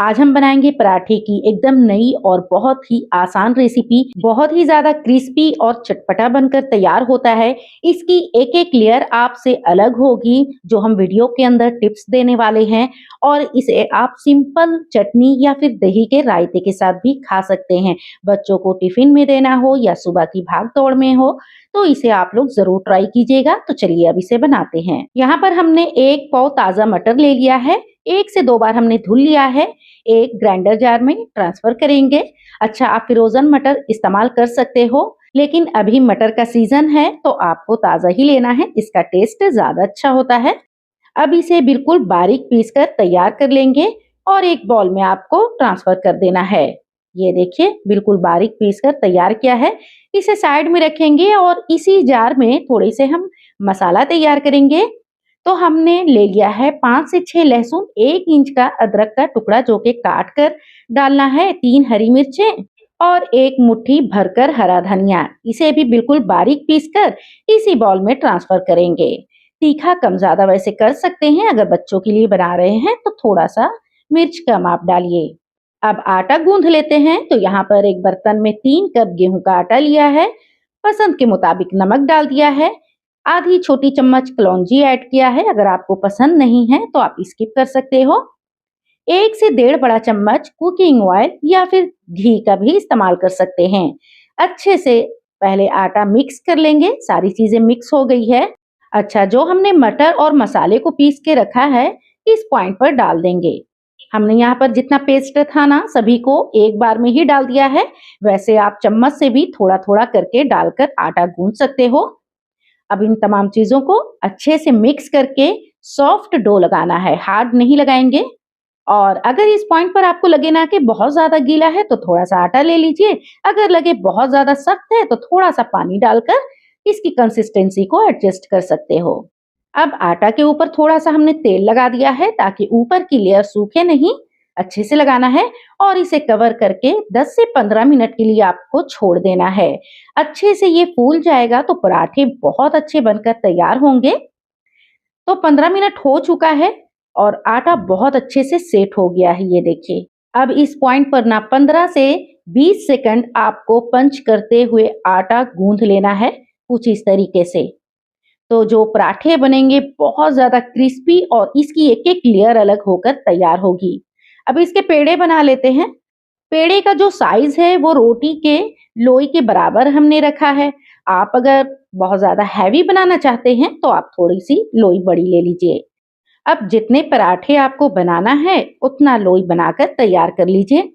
आज हम बनाएंगे पराठे की एकदम नई और बहुत ही आसान रेसिपी। बहुत ही ज्यादा क्रिस्पी और चटपटा बनकर तैयार होता है। इसकी एक एक लेयर आपसे अलग होगी जो हम वीडियो के अंदर टिप्स देने वाले हैं। और इसे आप सिंपल चटनी या फिर दही के रायते के साथ भी खा सकते हैं। बच्चों को टिफिन में देना हो या सुबह की भाग दौड़ में हो तो इसे आप लोग जरूर ट्राई कीजिएगा। तो चलिए अब इसे बनाते हैं। यहाँ पर हमने 1 पाव ताजा मटर ले लिया है। 1 से 2 बार हमने धुल लिया है। एक ग्राइंडर जार में ट्रांसफर करेंगे। अच्छा, आप फ्रोजन मटर इस्तेमाल कर सकते हो, लेकिन अभी मटर का सीजन है तो आपको ताजा ही लेना है, इसका टेस्ट ज्यादा अच्छा होता है। अब इसे बिल्कुल बारीक पीस कर तैयार कर लेंगे और एक बॉल में आपको ट्रांसफर कर देना है। ये देखिए बिल्कुल बारीक पीस कर तैयार किया है। इसे साइड में रखेंगे और इसी जार में थोड़े से हम मसाला तैयार करेंगे। तो हमने ले लिया है 5 से 6 लहसुन, 1 इंच का अदरक का टुकड़ा जो कि काट कर डालना है, 3 हरी मिर्चें और 1 मुट्ठी भरकर हरा धनिया। इसे भी बिल्कुल बारीक पीसकर इसी बाउल में ट्रांसफर करेंगे। तीखा कम ज्यादा वैसे कर सकते हैं, अगर बच्चों के लिए बना रहे हैं तो थोड़ा सा मिर्च कम आप डालिए। अब आटा गूंथ लेते हैं। तो यहाँ पर एक बर्तन में 3 कप गेहूं का आटा लिया है। पसंद के मुताबिक नमक डाल दिया है। आधी छोटी चम्मच कलौंजी ऐड किया है। अगर आपको पसंद नहीं है तो आप स्किप कर सकते हो। 1 से 1.5 बड़ा चम्मच कुकिंग ऑयल या फिर घी का भी इस्तेमाल कर सकते हैं। अच्छे से पहले आटा मिक्स कर लेंगे। सारी चीजें मिक्स हो गई है। अच्छा, जो हमने मटर और मसाले को पीस के रखा है इस पॉइंट पर डाल देंगे। हमने यहाँ पर जितना पेस्ट था ना सभी को एक बार में ही डाल दिया है। वैसे आप चम्मच से भी थोड़ा थोड़ा करके डालकर आटा गूंथ सकते हो। अब इन तमाम चीजों को अच्छे से मिक्स करके सॉफ्ट डो लगाना है, हार्ड नहीं लगाएंगे। और अगर इस पॉइंट पर आपको लगे ना कि बहुत ज्यादा गीला है तो थोड़ा सा आटा ले लीजिए। अगर लगे बहुत ज्यादा सख्त है तो थोड़ा सा पानी डालकर इसकी कंसिस्टेंसी को एडजस्ट कर सकते हो। अब आटा के ऊपर थोड़ा सा हमने तेल लगा दिया है ताकि ऊपर की लेयर सूखे नहीं, अच्छे से लगाना है। और इसे कवर करके 10 से 15 मिनट के लिए आपको छोड़ देना है। अच्छे से ये फूल जाएगा तो पराठे बहुत अच्छे बनकर तैयार होंगे। तो 15 मिनट हो चुका है और आटा बहुत अच्छे से सेट हो गया है, ये देखिए। अब इस पॉइंट पर ना 15 से 20 सेकंड आपको पंच करते हुए आटा गूंथ लेना है, कुछ इस तरीके से। तो जो पराठे बनेंगे बहुत ज्यादा क्रिस्पी और इसकी एक एक लेयर अलग होकर तैयार होगी। अब इसके पेड़े बना लेते हैं। पेड़े का जो साइज है वो रोटी के लोई के बराबर हमने रखा है। आप अगर बहुत ज्यादा हैवी बनाना चाहते हैं तो आप थोड़ी सी लोई बड़ी ले लीजिए। अब जितने पराठे आपको बनाना है उतना लोई बनाकर तैयार कर लीजिए।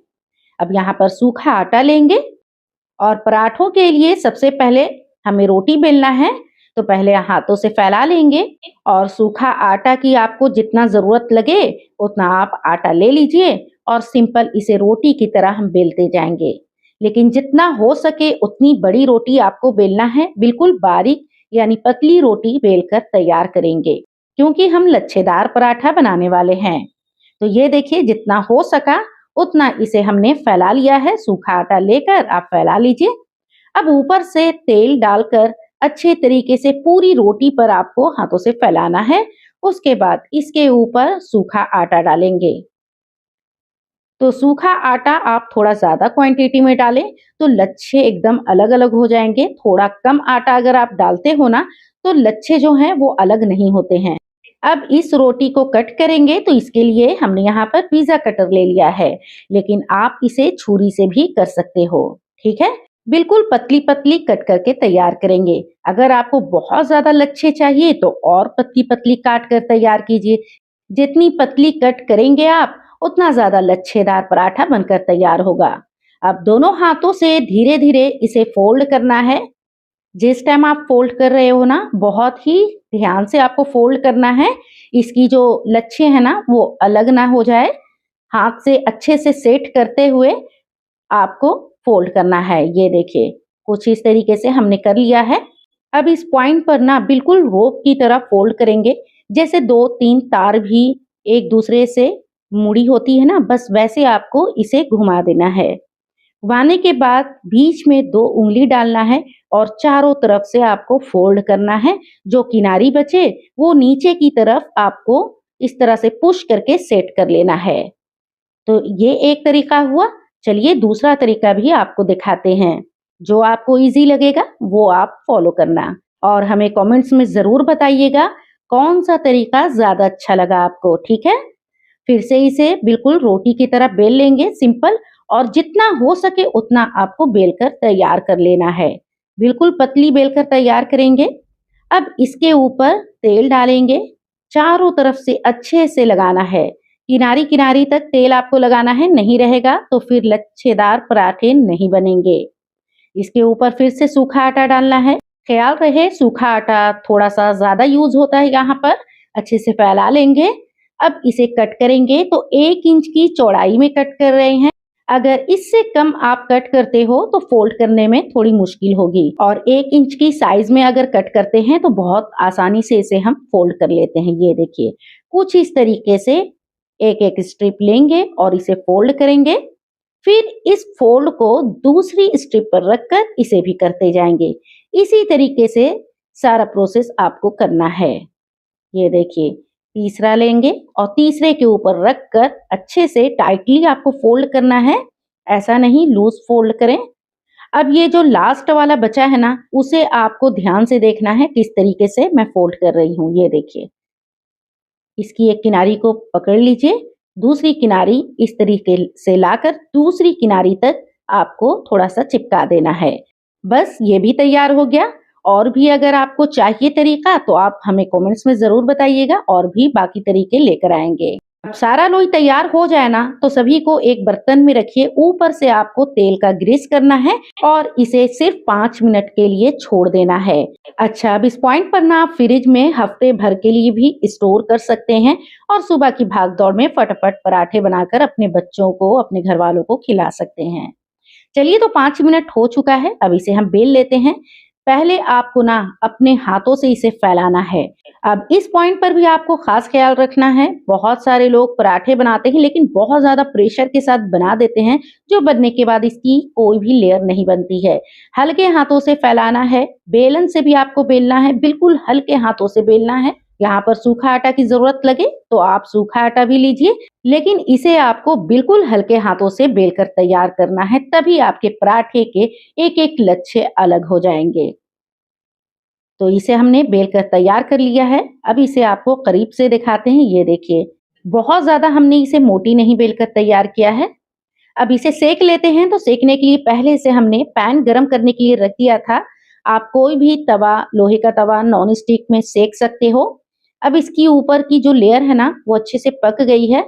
अब यहाँ पर सूखा आटा लेंगे और पराठों के लिए सबसे पहले हमें रोटी बेलना है। तो पहले हाथों से फैला लेंगे और सूखा आटा की आपको जितना जरूरत लगे उतना आप आटा ले लीजिए और सिंपल इसे रोटी की तरह हम बेलते जाएंगे। लेकिन जितना हो सके उतनी बड़ी रोटी आपको बेलना है, बिल्कुल बारीक यानी पतली रोटी बेलकर तैयार करेंगे क्योंकि हम लच्छेदार पराठा बनाने वाले हैं। तो ये देखिए जितना हो सका उतना इसे हमने फैला लिया है। सूखा आटा लेकर आप फैला लीजिए। अब ऊपर से तेल डालकर अच्छे तरीके से पूरी रोटी पर आपको हाथों से फैलाना है। उसके बाद इसके ऊपर सूखा आटा डालेंगे। तो सूखा आटा आप थोड़ा ज्यादा क्वांटिटी में डालें तो लच्छे एकदम अलग अलग हो जाएंगे। थोड़ा कम आटा अगर आप डालते हो ना तो लच्छे जो हैं वो अलग नहीं होते हैं। अब इस रोटी को कट करेंगे तो इसके लिए हमने यहाँ पर पिज्जा कटर ले लिया है, लेकिन आप इसे छुरी से भी कर सकते हो। ठीक है, बिल्कुल पतली पतली कट करके तैयार करेंगे। अगर आपको बहुत ज्यादा लच्छे चाहिए तो और पतली पतली काट कर तैयार कीजिए। जितनी पतली कट करेंगे आप उतना ज्यादा लच्छेदार पराठा बनकर तैयार होगा। अब दोनों हाथों से धीरे धीरे इसे फोल्ड करना है। जिस टाइम आप फोल्ड कर रहे हो ना बहुत ही ध्यान से आपको फोल्ड करना है। इसकी जो लच्छे है ना वो अलग ना हो जाए। हाथ से अच्छे से सेट करते हुए आपको फोल्ड करना है। ये देखिए कुछ इस तरीके से हमने कर लिया है। अब इस पॉइंट पर ना बिल्कुल रोप की तरह फोल्ड करेंगे, जैसे 2-3 तार भी एक दूसरे से मुड़ी होती है ना, बस वैसे आपको इसे घुमा देना है। घुमाने के बाद बीच में 2 उंगली डालना है और चारों तरफ से आपको फोल्ड करना है। जो किनारी बचे वो नीचे की तरफ आपको इस तरह से पुश करके सेट कर लेना है। तो ये एक तरीका हुआ। चलिए दूसरा तरीका भी आपको दिखाते हैं। जो आपको ईज़ी लगेगा वो आप फ़ॉलो करना और हमें कमेंट्स में ज़रूर बताइएगा कौन-सा तरीका ज़्यादा अच्छा लगा आपको, ठीक है? फिर से इसे बिल्कुल रोटी की तरह बेल लेंगे सिंपल और जितना हो सके उतना आपको बेलकर तैयार कर लेना है। बिल्कुल पतली बेलकर तैयार करेंगे। अब इसके ऊपर तेल डालेंगे, चारों तरफ से अच्छे से लगाना है। किनारी-किनारी तक तेल आपको लगाना है, नहीं रहेगा तो फिर लच्छेदार पराठे नहीं बनेंगे। इसके ऊपर फिर से सूखा आटा डालना है। ख्याल रहे सूखा आटा थोड़ा-सा ज़्यादा यूज़ होता है यहाँ पर। अच्छे से फैला लेंगे। अब इसे कट करेंगे तो 1 इंच की चौड़ाई में कट कर रहे हैं। अगर इससे कम आप कट करते हो तो फोल्ड करने में थोड़ी मुश्किल होगी और 1 इंच की साइज में अगर कट करते हैं तो बहुत आसानी से इसे हम फोल्ड कर लेते हैं। ये देखिए कुछ इस तरीके से एक-एक स्ट्रिप लेंगे और इसे फोल्ड करेंगे। फिर इस फोल्ड को दूसरी स्ट्रिप पर रखकर इसे भी करते जाएंगे। इसी तरीके से सारा प्रोसेस आपको करना है। ये देखिए तीसरा लेंगे और तीसरे के ऊपर रखकर अच्छे से टाइटली आपको फोल्ड करना है। ऐसा नहीं लूज फोल्ड करें। अब ये जो लास्ट वाला बचा है ना उसे आपको ध्यान से देखना है किस तरीके से मैं फोल्ड कर रही हूँ। ये देखिए इसकी एक किनारी को पकड़ लीजिए, दूसरी किनारी इस तरीके से लाकर दूसरी किनारी तक आपको थोड़ा-सा चिपका देना है। बस ये भी तैयार हो गया और भी अगर आपको चाहिए तरीका तो आप हमें कमेंट्स में ज़रूर बताइएगा और भी बाकी तरीके लेकर आएँगे। अब सारा लोई तैयार हो जाए ना तो सभी को एक बर्तन में रखिए, ऊपर से आपको तेल का ग्रीस करना है और इसे सिर्फ 5 मिनट के लिए छोड़ देना है। अच्छा अब इस पॉइंट पर ना आप फ्रिज में हफ्ते भर के लिए भी स्टोर कर सकते हैं और सुबह की भागदौड़ में फटाफट पराठे बनाकर अपने बच्चों को अपने घर वालों को खिला सकते हैं। चलिए तो 5 मिनट हो चुका है, अब इसे हम बेल लेते हैं। पहले आपको ना अपने हाथों से इसे फैलाना है। अब इस पॉइंट पर भी आपको खास ख्याल रखना है। बहुत सारे लोग पराठे बनाते हैं लेकिन बहुत ज़्यादा प्रेशर के साथ बना देते हैं, जो बनने के बाद इसकी कोई भी लेयर नहीं बनती है। हल्के हाथों से फैलाना है, बेलन से भी आपको बेलना है, बिल्कुल हल्के हाथों से बेलना है। यहाँ पर सूखा आटा की ज़रूरत लगे तो आप सूखा आटा भी लीजिए, लेकिन इसे आपको बिल्कुल हल्के हाथों से बेलकर तैयार करना है, तभी आपके पराठे के एक-एक लच्छे अलग हो जाएँगे। तो इसे हमने बेलकर तैयार कर लिया है। अब इसे आपको करीब से दिखाते हैं। ये देखिए, बहुत ज़्यादा हमने इसे मोटी नहीं बेलकर तैयार किया है। अब इसे सेक लेते हैं, तो सेकने के लिए पहले से हमने पैन गरम करने के लिए रख दिया था। आप कोई भी तवा, लोहे का तवा, नॉन स्टिक में सेक सकते हो। अब इसकी ऊपर की जो लेयर है ना, वो अच्छे से पक गई है।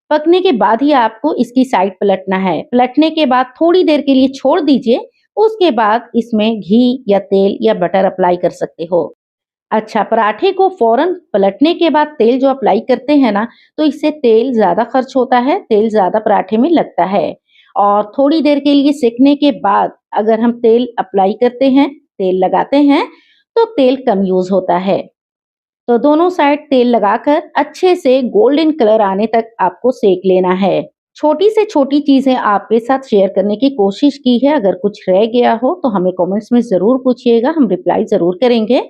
पकने के बाद ही आपको इसकी साइड पलटना है। पलटने के बाद थोड़ी देर के लिए छोड़ दीजिए, उसके बाद इसमें घी या तेल या बटर अप्लाई कर सकते हो। अच्छा, पराठे को फ़ौरन पलटने के बाद तेल जो अप्लाई करते हैं ना, तो इससे तेल ज़्यादा खर्च होता है, तेल ज़्यादा पराठे में लगता है। और थोड़ी देर के लिए सेकने के बाद अगर हम तेल अप्लाई करते हैं, तेल लगाते हैं, तो तेल कम यूज़ होता है। तो दोनों साइड तेल लगाकर अच्छे से गोल्डन कलर आने तक आपको सेक लेना है। छोटी से छोटी चीज़ें आपके साथ शेयर करने की कोशिश की है, अगर कुछ रह गया हो तो हमें कमेंट्स में ज़रूर पूछिएगा, हम रिप्लाई ज़रूर करेंगे।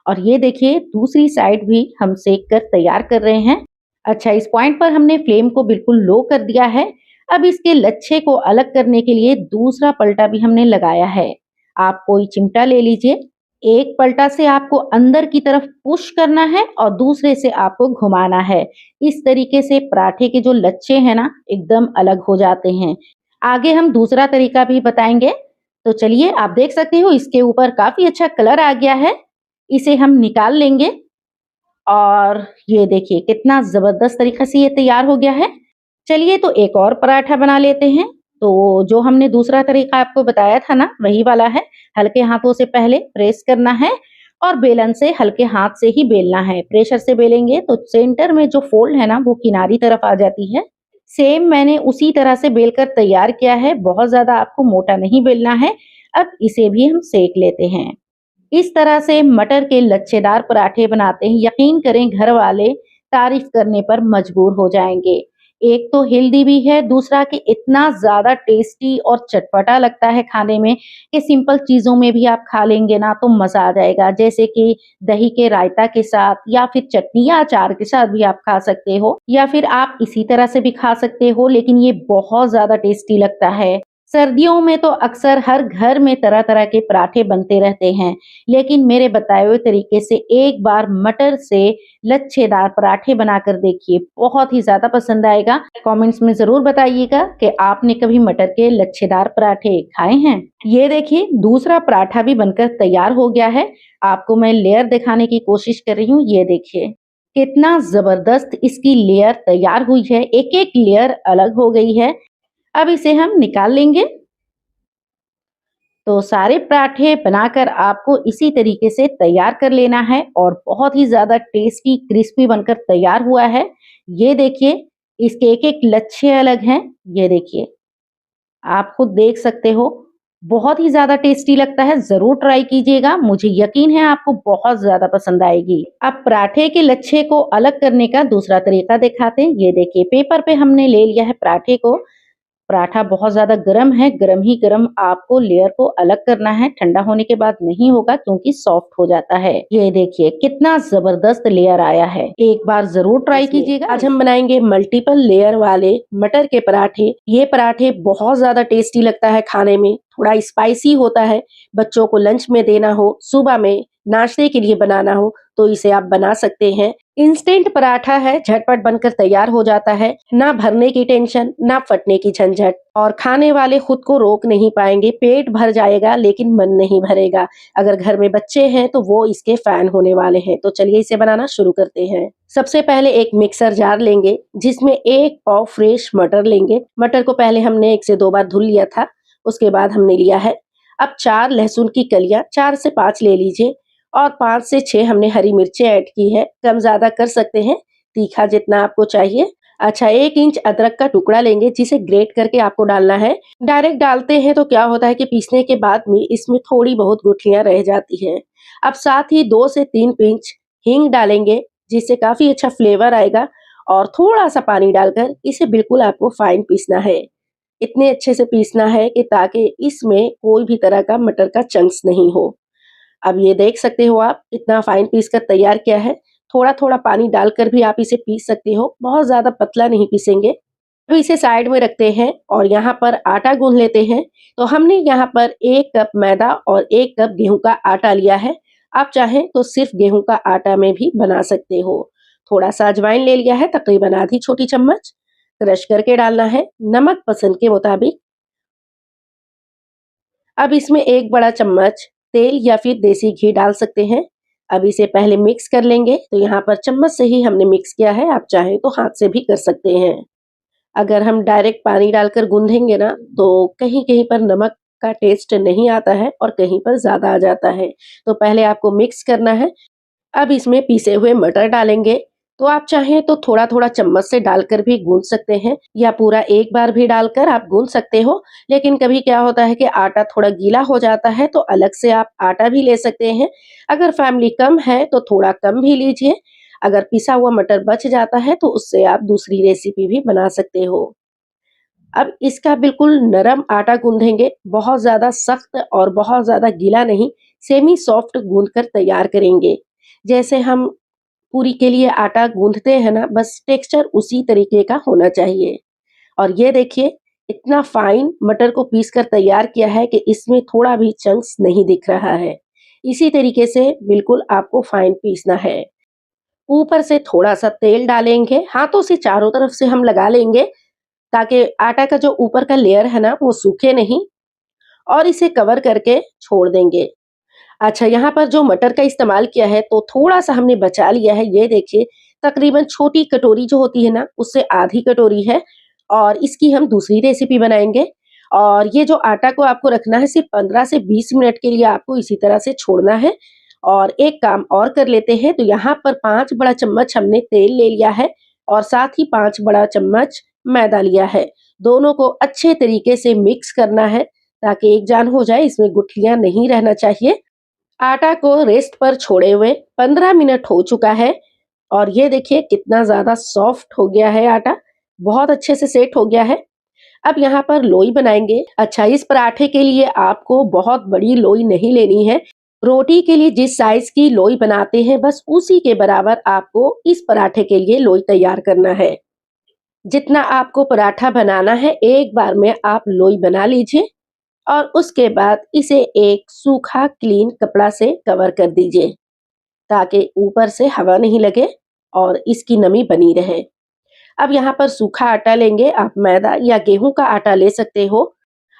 और ये देखिए दूसरी साइड भी हम सेक कर तैयार कर रहे हैं। अच्छा इस पॉइंट पर हमने फ्लेम को बिल्कुल लो कर दिया है। अब इसके लच्छे को अलग करने के लिए दूसरा पलटा भी हमने लगाया है। आप कोई चिमटा ले लीजिए, एक पलटा से आपको अंदर की तरफ पुश करना है और दूसरे से आपको घुमाना है। इस तरीके से पराठे के जो लच्छे हैं ना एकदम अलग हो जाते हैं। आगे हम दूसरा तरीका भी बताएंगे। तो चलिए आप देख सकते हो इसके ऊपर काफी अच्छा कलर आ गया है। इसे हम निकाल लेंगे और ये देखिए कितना ज़बरदस्त तरीके से ये तैयार हो गया है। चलिए तो एक और पराठा बना लेते हैं। तो जो हमने दूसरा तरीका आपको बताया था ना वही वाला है। हल्के हाथों से पहले प्रेस करना है और बेलन से हल्के हाथ से ही बेलना है। प्रेशर से बेलेंगे तो सेंटर में जो फोल्ड है ना वो किनारी तरफ आ जाती है। सेम मैंने उसी तरह से बेलकर तैयार किया है। बहुत ज़्यादा आपको मोटा नहीं बेलना है। अब इसे भी हम सेक लेते हैं। इस तरह से मटर के लच्छेदार पराठे बनाते हैं, यकीन करें घर वाले तारीफ करने पर मजबूर हो जाएंगे। एक तो हेल्दी भी है, दूसरा कि इतना ज़्यादा टेस्टी और चटपटा लगता है खाने में कि सिंपल चीज़ों में भी आप खा लेंगे ना तो मज़ा आ जाएगा। जैसे कि दही के रायता के साथ या फिर चटनी या अचार के साथ भी आप खा सकते हो या फिर आप इसी तरह से भी खा सकते हो, लेकिन ये बहुत ज़्यादा टेस्टी लगता है। सर्दियों में तो अक्सर हर घर में तरह-तरह के पराठे बनते रहते हैं, लेकिन मेरे बताए हुए तरीके से एक बार मटर से लच्छेदार पराठे बनाकर देखिए, बहुत ही ज़्यादा पसंद आएगा। कमेंट्स में ज़रूर बताइएगा कि आपने कभी मटर के लच्छेदार पराठे खाए हैं। ये देखिए दूसरा पराठा भी बनकर तैयार हो गया है। आपको मैं लेयर दिखाने की कोशिश कर रही हूँ, ये देखिए। कितना ज़बरदस्त इसकी लेयर तैयार हुई है, एक-एक लेयर अलग हो गई है। अब इसे हम निकाल लेंगे। तो सारे पराठे बनाकर आपको इसी तरीके से तैयार कर लेना है और बहुत ही ज़्यादा टेस्टी क्रिस्पी बनकर तैयार हुआ है। ये देखिए, इसके एक-एक लच्छे अलग हैं। ये देखिए, आप खुद देख सकते हो, बहुत ही ज़्यादा टेस्टी लगता है, ज़रूर ट्राई कीजिएगा, मुझे यकीन है आपको बहुत ज़्यादा पसंद आएगी। अब पराठे के लच्छे को अलग करने का दूसरा तरीका दिखाते हैं। ये देखिए, पेपर पे हमने ले लिया है पराठे को। पराठा बहुत ज़्यादा गरम है, गरम ही गरम आपको लेयर को अलग करना है, ठंडा होने के बाद नहीं होगा क्योंकि सॉफ्ट हो जाता है। ये देखिए कितना ज़बरदस्त लेयर आया है, एक बार ज़रूर ट्राई कीजिएगा। आज हम बनाएंगे मल्टीपल लेयर वाले मटर के पराठे। ये पराठे बहुत ज्यादा टेस्टी लगता है खाने में, थोड़ा स्पाइसी होता है। बच्चों को लंच में देना हो, सुबह में नाश्ते के लिए बनाना हो तो इसे आप बना सकते हैं। इंस्टेंट पराठा है, झटपट बनकर तैयार हो जाता है, ना भरने की टेंशन ना फटने की झंझट, और खाने वाले खुद को रोक नहीं पाएंगे। पेट भर जाएगा लेकिन मन नहीं भरेगा। अगर घर में बच्चे हैं तो वो इसके फैन होने वाले हैं। तो चलिए इसे बनाना शुरू करते हैं। सबसे पहले एक मिक्सर जार लेंगे जिसमें 1 पाव फ्रेश मटर लेंगे। मटर को पहले हमने 1 से 2 बार धुल लिया था, उसके बाद हमने लिया है। अब 4 लहसुन की कलियां 4 से 5 ले लीजिए और 5 से 6 हमने हरी मिर्चें ऐड की है। कम ज्यादा कर सकते हैं, तीखा जितना आपको चाहिए। अच्छा, 1 इंच अदरक का टुकड़ा लेंगे जिसे ग्रेट करके आपको डालना है। डायरेक्ट डालते हैं तो क्या होता है कि पीसने के बाद में इसमें थोड़ी बहुत गुठलियां रह जाती हैं। अब साथ ही 2 से 3 पिंच हींग डालेंगे जिससे काफी अच्छा फ्लेवर आएगा, और थोड़ा सा पानी डालकर इसे बिल्कुल आपको फाइन पीसना है। इतने अच्छे से पीसना है कि ताकि इसमें कोई भी तरह का मटर का चंक्स नहीं हो। अब ये देख सकते हो आप इतना फाइन पीस कर तैयार किया है। थोड़ा-थोड़ा पानी डालकर भी आप इसे पीस सकते हो, बहुत ज़्यादा पतला नहीं पीसेंगे। अब इसे साइड में रखते हैं और यहाँ पर आटा गूँध लेते हैं। तो हमने यहाँ पर 1 कप मैदा और 1 कप गेहूँ का आटा लिया है। आप चाहें तो सिर्फ गेहूँ का आटा में भी बना सकते हो। थोड़ा-सा अजवाइन ले लिया है, तकरीबन आधी छोटी चम्मच, क्रश करके डालना है, नमक पसंद के मुताबिक। अब इसमें 1 बड़ा चम्मच तेल या फिर देसी घी डाल सकते हैं। अब इसे पहले मिक्स कर लेंगे। तो यहाँ पर चम्मच से ही हमने मिक्स किया है, आप चाहें तो हाथ से भी कर सकते हैं। अगर हम डायरेक्ट पानी डालकर गूंदेंगे ना तो कहीं-कहीं पर नमक का टेस्ट नहीं आता है और कहीं पर ज़्यादा आ जाता है। तो पहले आपको मिक्स करना है। अब इसमें पीसे हुए मटर डालेंगे। तो आप चाहें तो थोड़ा-थोड़ा चम्मच से डालकर भी गूंथ सकते हैं या पूरा एक बार भी डालकर आप गूंथ सकते हो। लेकिन कभी क्या होता है कि आटा थोड़ा गीला हो जाता है तो अलग से आप आटा भी ले सकते हैं। अगर फैमिली कम है तो थोड़ा कम भी लीजिए। अगर पिसा हुआ मटर बच जाता है तो उससे आप दूसरी रेसिपी भी बना सकते हो। अब इसका बिल्कुल नरम आटा गूंदेंगे, बहुत ज़्यादा सख्त और बहुत ज़्यादा गीला नहीं, सेमी सॉफ्ट गूंथ कर तैयार करेंगे। जैसे हम पूरी के लिए आटा गूंथते हैं ना, बस टेक्सचर उसी तरीके का होना चाहिए। और ये देखिए इतना फाइन मटर को पीस कर तैयार किया है कि इसमें थोड़ा भी चंक्स नहीं दिख रहा है। इसी तरीके से बिल्कुल आपको फाइन पीसना है। ऊपर से थोड़ा-सा तेल डालेंगे, हाथों से चारों तरफ से हम लगा लेंगे ताकि आटा का जो ऊपर का लेयर है ना वो सूखे नहीं, और इसे कवर करके छोड़ देंगे। अच्छा, यहाँ पर जो मटर का इस्तेमाल किया है तो थोड़ा-सा हमने बचा लिया है। ये देखिए तकरीबन छोटी कटोरी जो होती है ना उससे आधी कटोरी है, और इसकी हम दूसरी रेसिपी बनाएँगे। और ये जो आटा को आपको रखना है सिर्फ 15 से 20 मिनट के लिए, आपको इसी तरह से छोड़ना है। और एक काम और कर लेते हैं, तो यहाँ पर 5 बड़ा चम्मच हमने तेल ले लिया है और साथ ही 5 बड़ा चम्मच मैदा लिया है। दोनों को अच्छे तरीके से मिक्स करना है ताकि एक जान हो जाए, इसमें गुठलियाँ नहीं रहना चाहिए। आटा को रेस्ट पर छोड़े हुए 15 मिनट हो चुका है और ये देखिए कितना ज़्यादा सॉफ्ट हो गया है आटा। बहुत अच्छे से सेट हो गया है। अब यहाँ पर लोई बनाएंगे। अच्छा, इस पराठे के लिए आपको बहुत बड़ी लोई नहीं लेनी है। रोटी के लिए जिस साइज की लोई बनाते हैं बस उसी के बराबर आपको इस पराठे के लिए लोई तैयार करना है। जितना आपको पराठा बनाना है एक बार में आप लोई बना लीजिए और उसके बाद इसे एक सूखा क्लीन कपड़ा से कवर कर दीजिए ताकि ऊपर से हवा नहीं लगे और इसकी नमी बनी रहे। अब यहाँ पर सूखा आटा लेंगे, आप मैदा या गेहूं का आटा ले सकते हो।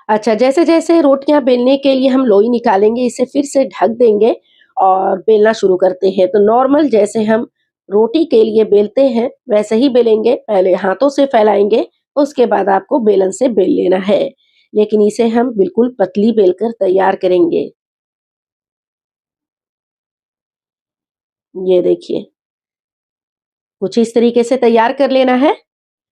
अच्छा, जैसे जैसे रोटियां बेलने के लिए हम लोई निकालेंगे इसे फिर से ढक देंगे और बेलना शुरू करते हैं। तो नॉर्मल जैसे हम रोटी के लिए बेलते हैं वैसे ही बेलेंगे। पहले हाथों से फैलाएंगे, उसके बाद आपको बेलन से बेल लेना है, लेकिन इसे हम बिल्कुल पतली बेलकर तैयार करेंगे। ये देखिए, कुछ इस तरीके से तैयार कर लेना है।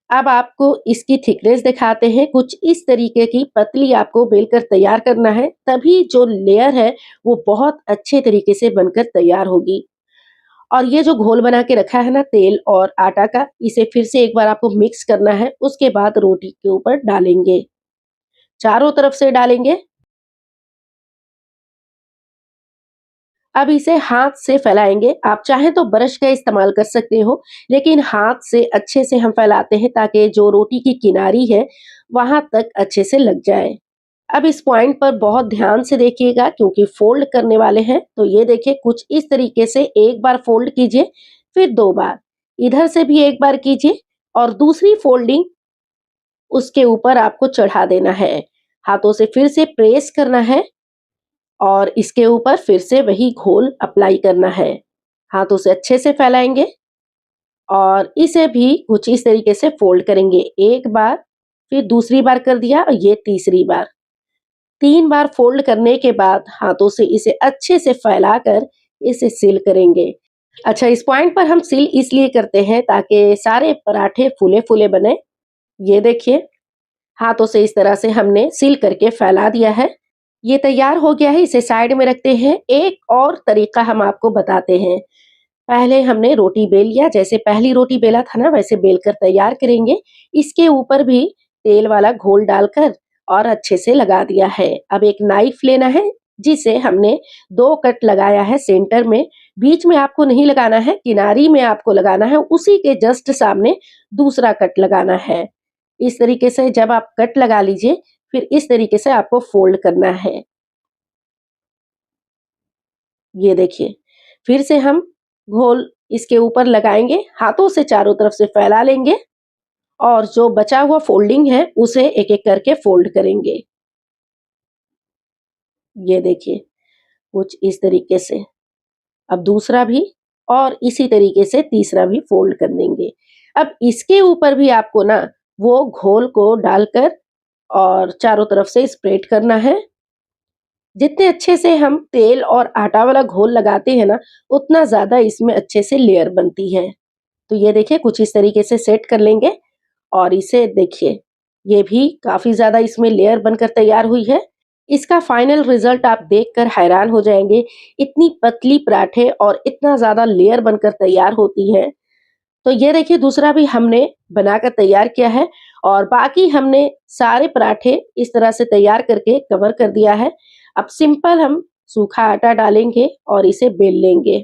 अब आपको इसकी थिकनेस दिखाते हैं। कुछ इस तरीके की पतली आपको बेलकर तैयार करना है, तभी जो लेयर है वो बहुत अच्छे तरीके से बनकर तैयार होगी। और ये जो घोल बना के रखा है ना तेल और आटा का, इसे फिर से एक बार आपको मिक्स करना है। उसके बाद रोटी के ऊपर डालेंगे, चारों तरफ से डालेंगे। अब इसे हाथ से फैलाएंगे। आप चाहें तो ब्रश का इस्तेमाल कर सकते हो, लेकिन हाथ से अच्छे से हम फैलाते हैं ताकि जो रोटी की किनारी है वहां तक अच्छे से लग जाए। अब इस पॉइंट पर बहुत ध्यान से देखिएगा क्योंकि फोल्ड करने वाले हैं। तो ये देखिए, कुछ इस तरीके से एक बार फोल्ड कीजिए, फिर दो बार, इधर से भी एक बार कीजिए और दूसरी फोल्डिंग उसके ऊपर आपको चढ़ा देना है। हाथों से फिर से प्रेस करना है और इसके ऊपर फिर से वही घोल अप्लाई करना है। हाथों से अच्छे से फैलाएंगे और इसे भी कुछ इस तरीके से फोल्ड करेंगे। एक बार, फिर दूसरी बार कर दिया और ये तीसरी बार। 3 बार फोल्ड करने के बाद हाथों से इसे अच्छे से फैलाकर इसे सील करेंगे। अच्छा, इस पॉइंट पर हम सील इसलिए करते हैं ताकि सारे पराठे फूले-फूले बने। ये देखिए, हाथों से इस तरह से हमने सील करके फैला दिया है। ये तैयार हो गया है, इसे साइड में रखते हैं। एक और तरीका हम आपको बताते हैं। पहले हमने रोटी बेल लिया, जैसे पहली रोटी बेला था ना वैसे बेलकर तैयार करेंगे। इसके ऊपर भी तेल वाला घोल डालकर और अच्छे से लगा दिया है। अब एक नाइफ लेना है जिसे हमने 2 कट लगाया है सेंटर में। बीच में आपको नहीं लगाना है, किनारी में आपको लगाना है, उसी के जस्ट सामने दूसरा कट लगाना है। इस तरीके से जब आप कट लगा लीजिए फिर इस तरीके से आपको फोल्ड करना है। ये देखिए, फिर से हम घोल इसके ऊपर लगाएंगे, हाथों से चारों तरफ से फैला लेंगे और जो बचा हुआ फोल्डिंग है उसे एक एक करके फोल्ड करेंगे। ये देखिए, कुछ इस तरीके से। अब दूसरा भी और इसी तरीके से तीसरा भी फोल्ड कर देंगे। अब इसके ऊपर भी आपको ना वो घोल को डालकर और चारों तरफ से स्प्रेड करना है। जितने अच्छे से हम तेल और आटा वाला घोल लगाते हैं ना उतना ज्यादा इसमें अच्छे से लेयर बनती है। तो ये देखिए, कुछ इस तरीके से सेट कर लेंगे और इसे देखिए, ये भी काफी ज्यादा इसमें लेयर बनकर तैयार हुई है। इसका फाइनल रिजल्ट आप देखकर हैरान हो जाएंगे। इतनी पतली पराठे और इतना ज्यादा लेयर बनकर तैयार होती है। तो ये देखिए, दूसरा भी हमने बनाकर तैयार किया है और बाकी हमने सारे पराठे इस तरह से तैयार करके कवर कर दिया है। अब सिंपल हम सूखा आटा डालेंगे और इसे बेल लेंगे।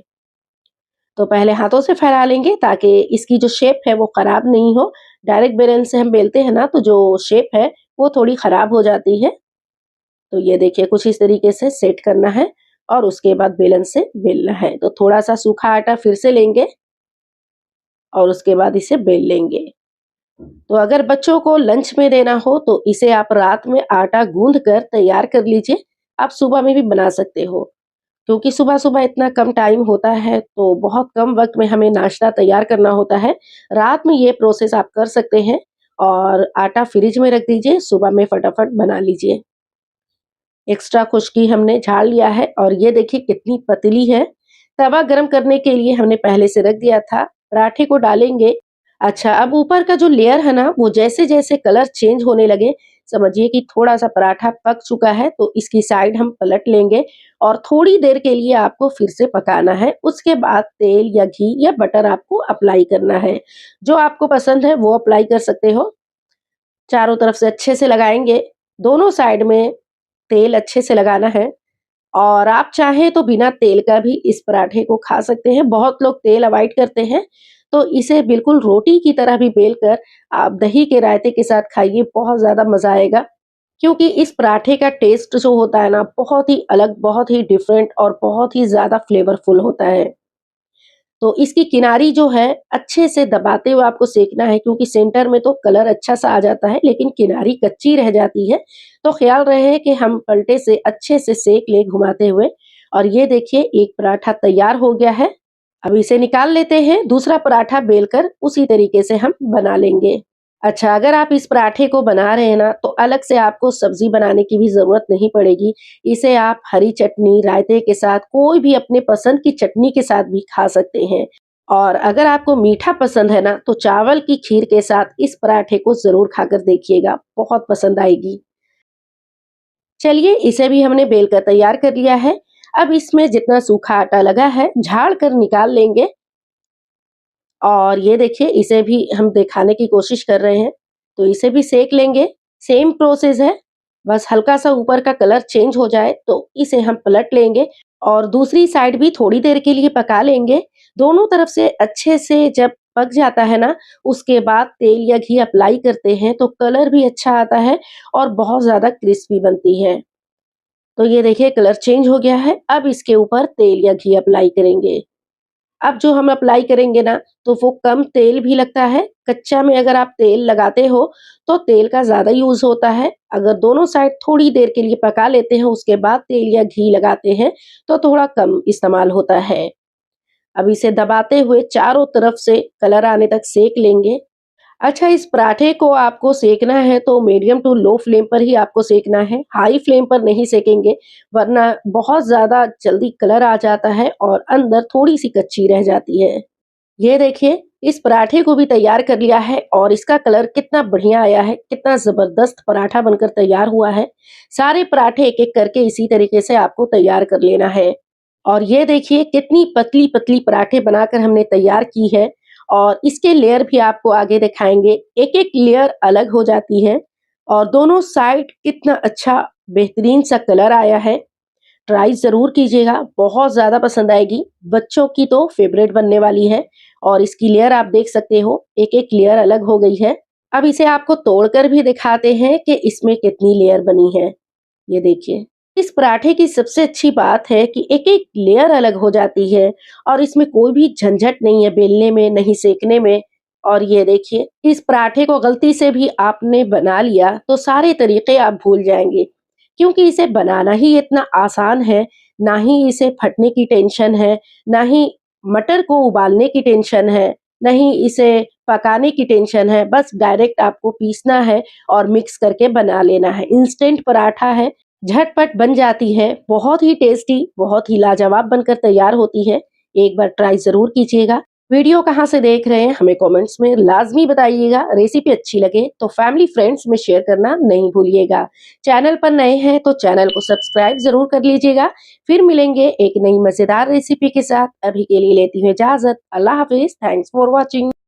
तो पहले हाथों से फैला लेंगे ताकि इसकी जो शेप है वो खराब नहीं हो। डायरेक्ट बेलन से हम बेलते हैं ना तो जो शेप है वो थोड़ी खराब हो जाती है। तो ये देखिए, कुछ इस तरीके से सेट करना है और उसके बाद बेलन से बेलना है। तो थोड़ा सा सूखा आटा फिर से लेंगे और उसके बाद इसे बेल लेंगे। तो अगर बच्चों को लंच में देना हो तो इसे आप रात में आटा गूंद कर तैयार कर लीजिए। आप सुबह में भी बना सकते हो, क्योंकि सुबह-सुबह इतना कम टाइम होता है तो बहुत कम वक़्त में हमें नाश्ता तैयार करना होता है। रात में ये प्रोसेस आप कर सकते हैं और आटा फ्रिज में रख दीजिए, सुबह में फटाफट बना लीजिए। एक्स्ट्रा खुश्की हमने झाड़ लिया है और ये देखिए कितनी पतली है। तवा गरम करने के लिए हमने पहले से रख दिया था। पराठे को डालेंगे। अच्छा, अब ऊपर का जो लेयर है ना वो जैसे-जैसे कलर चेंज होने लगे, समझिए कि थोड़ा सा पराठा पक चुका है, तो इसकी साइड हम पलट लेंगे और थोड़ी देर के लिए आपको फिर से पकाना है। उसके बाद तेल या घी या बटर आपको अप्लाई करना है। जो आपको पसंद है वो अप्लाई कर सकते हो। चारों तरफ से अच्छे से लगाएंगे, दोनों साइड में तेल अच्छे से लगाना है। और आप चाहें तो बिना तेल का भी इस पराठे को खा सकते हैं। बहुत लोग तेल अवॉइड करते हैं, तो इसे बिल्कुल रोटी की तरह भी बेलकर आप दही के रायते के साथ खाइए, बहुत ज़्यादा मज़ा आएगा। क्योंकि इस पराठे का टेस्ट जो होता है ना, बहुत ही अलग, बहुत ही डिफरेंट और बहुत ही ज़्यादा फ्लेवरफुल होता है। तो इसकी किनारी जो है अच्छे से दबाते हुए आपको सेकना है, क्योंकि सेंटर में तो कलर अच्छा सा आ जाता है लेकिन किनारी कच्ची रह जाती है। तो ख्याल रहे कि हम पलटे से अच्छे से सेक ले घुमाते हुए। और ये देखिए एक पराठा तैयार हो गया है। अब इसे निकाल लेते हैं, दूसरा पराठा बेलकर उसी तरीके से हम बना लेंगे। अच्छा, अगर आप इस पराठे को बना रहे हैं ना, तो अलग से आपको सब्जी बनाने की भी ज़रूरत नहीं पड़ेगी। इसे आप हरी चटनी, रायते के साथ, कोई भी अपने पसंद की चटनी के साथ भी खा सकते हैं। और अगर आपको मीठा पसंद है ना, तो चावल की खीर के साथ इस पराठे को ज़रूर खाकर देखिएगा, बहुत पसंद आएगी। चलिए, इसे भी हमने बेलकर तैयार कर लिया है। अब इसमें जितना सूखा आटा लगा है, झाड़ कर निकाल लेंगे। और ये देखिए इसे भी हम दिखाने की कोशिश कर रहे हैं, तो इसे भी सेक लेंगे। सेम प्रोसेस है, बस हल्का सा ऊपर का कलर चेंज हो जाए तो इसे हम पलट लेंगे और दूसरी साइड भी थोड़ी देर के लिए पका लेंगे। दोनों तरफ से अच्छे से जब पक जाता है ना, उसके बाद तेल या घी अप्लाई करते हैं तो कलर भी अच्छा आता है और बहुत ज़्यादा क्रिस्पी बनती है। तो ये देखिए कलर चेंज हो गया है। अब इसके ऊपर तेल या घी अप्लाई करेंगे। अब जो हम अप्लाई करेंगे ना, तो वो कम तेल भी लगता है। कच्चा में अगर आप तेल लगाते हो तो तेल का ज़्यादा यूज़ होता है। अगर दोनों साइड थोड़ी देर के लिए पका लेते हैं, उसके बाद तेल या घी लगाते हैं, तो थोड़ा कम इस्तेमाल होता है। अब इसे दबाते हुए चारों तरफ से कलर आने तक सेक लेंगे। अच्छा, इस पराठे को आपको सेकना है तो मीडियम टू लो फ्लेम पर ही आपको सेकना है, हाई फ्लेम पर नहीं सेकेंगे, वरना बहुत ज़्यादा जल्दी कलर आ जाता है और अंदर थोड़ी-सी कच्ची रह जाती है। ये देखिए, इस पराठे को भी तैयार कर लिया है और इसका कलर कितना बढ़िया आया है, कितना ज़बरदस्त पराठा बनकर तैयार हुआ है। सारे पराठे एक-एक करके इसी तरीके से आपको तैयार कर लेना है। और ये देखिए कितनी पतली-पतली पराठे बनाकर हमने तैयार की है और इसके लेयर भी आपको आगे दिखाएँगे। एक-एक लेयर अलग हो जाती है और दोनों साइड कितना अच्छा बेहतरीन सा कलर आया है। ट्राई ज़रूर कीजिएगा, बहुत ज़्यादा पसंद आएगी। बच्चों की तो फेवरेट बनने वाली है। और इसकी लेयर आप देख सकते हो, एक-एक लेयर अलग हो गई है। अब इसे आपको तोड़कर भी दिखाते हैं कि इसमें कितनी लेयर बनी है। ये देखिए, इस पराठे की सबसे अच्छी बात है कि एक-एक लेयर अलग हो जाती है और इसमें कोई भी झंझट नहीं है बेलने में, नहीं सेकने में। और ये देखिए, इस पराठे को गलती से भी आपने बना लिया तो सारे तरीके आप भूल जाएँगे, क्योंकि इसे बनाना ही इतना आसान है। ना ही इसे फटने की टेंशन है, ना ही मटर को उबालने की टेंशन है, ना ही इसे पकाने की टेंशन है। बस डायरेक्ट आपको पीसना है और मिक्स करके बना लेना है। इंस्टेंट पराठा है, झटपट बन जाती है, बहुत ही टेस्टी, बहुत ही लाजवाब बनकर तैयार होती है। एक बार ट्राई ज़रूर कीजिएगा। वीडियो कहाँ से देख रहे हैं हमें कमेंट्स में लाज़मी बताइएगा। रेसिपी अच्छी लगे तो फैमिली फ्रेंड्स में शेयर करना नहीं भूलिएगा। चैनल पर नए हैं तो चैनल को सब्सक्राइब ज़रूर कर लीजिएगा। फिर मिलेंगे एक नई मज़ेदार रेसिपी के साथ। अभी के लिए लेती हूँ इजाज़त। अल्लाह हाफ़िज़। Thanks for watching.